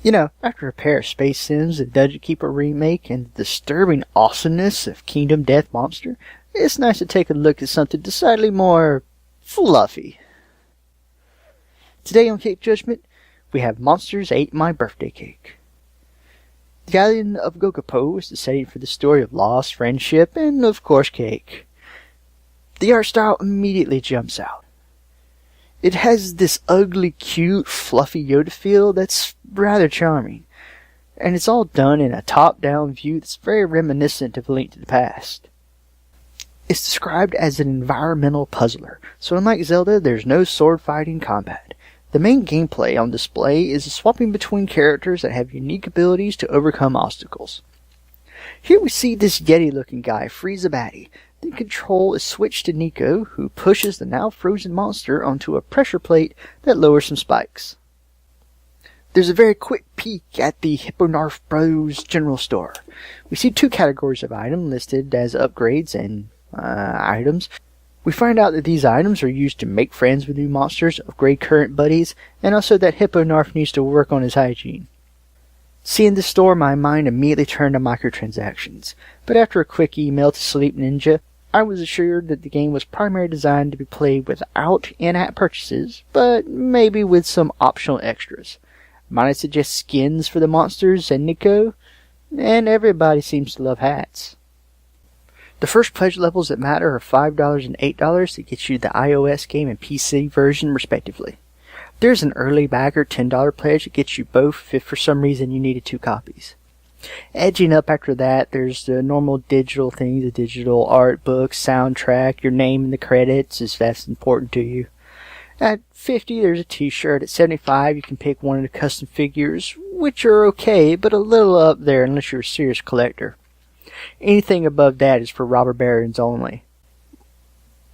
You know, after a pair of Space Sims, a Dungeon Keeper remake, and the disturbing awesomeness of Kingdom Death Monster, it's nice to take a look at something decidedly more fluffy. Today on KickJudgement, we have Monsters Ate My Birthday Cake. The island of Gogopo is the setting for the story of loss, friendship, and of course cake. The art style immediately jumps out. It has this ugly, cute, fluffy Yoda feel that's rather charming, and it's all done in a top-down view that's very reminiscent of A Link to the Past. It's described as an environmental puzzler, so unlike Zelda, there's no sword-fighting combat. The main gameplay on display is swapping between characters that have unique abilities to overcome obstacles. Here we see this Yeti-looking guy freeze a baddie. Then control is switched to Nico, who pushes the now frozen monster onto a pressure plate that lowers some spikes. There's a very quick peek at the Hipponarf Bros general store. We see two categories of item listed as upgrades and items. We find out that these items are used to make friends with new monsters, upgrade current buddies, and also that Hipponarf needs to work on his hygiene. Seeing the store, my mind immediately turned to microtransactions, but after a quick email to Sleep Ninja, I was assured that the game was primarily designed to be played without in-app purchases, but maybe with some optional extras. Might I suggest skins for the monsters and Nico? And everybody seems to love hats. The first pledge levels that matter are $5 and $8 to get you the iOS game and PC version respectively. There's an early bagger $10 pledge that gets you both if for some reason you needed 2 copies. Edging up after that, there's the normal digital things, the digital art book, soundtrack, your name in the credits, if that's important to you. At $50, there's a t-shirt. At $75, you can pick one of the custom figures, which are okay, but a little up there unless you're a serious collector. Anything above that is for robber barons only.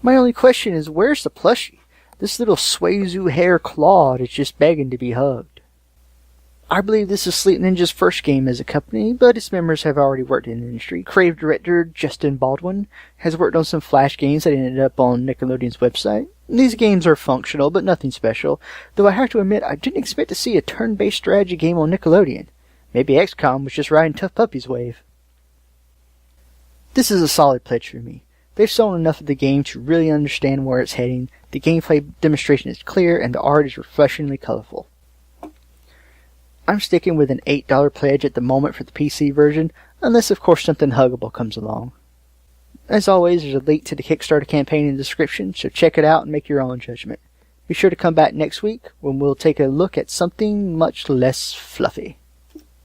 My only question is, where's the plushie? This little Suazu hair Claude is just begging to be hugged. I believe this is Sleep Ninja's first game as a company, but its members have already worked in the industry. Creative director Justin Baldwin has worked on some Flash games that ended up on Nickelodeon's website. These games are functional, but nothing special, though I have to admit I didn't expect to see a turn-based strategy game on Nickelodeon. Maybe XCOM was just riding Tough Puppy's wave. This is a solid pledge for me. They've sold enough of the game to really understand where it's heading, the gameplay demonstration is clear, and the art is refreshingly colorful. I'm sticking with an $8 pledge at the moment for the PC version, unless of course something huggable comes along. As always, there's a link to the Kickstarter campaign in the description, so check it out and make your own judgment. Be sure to come back next week when we'll take a look at something much less fluffy.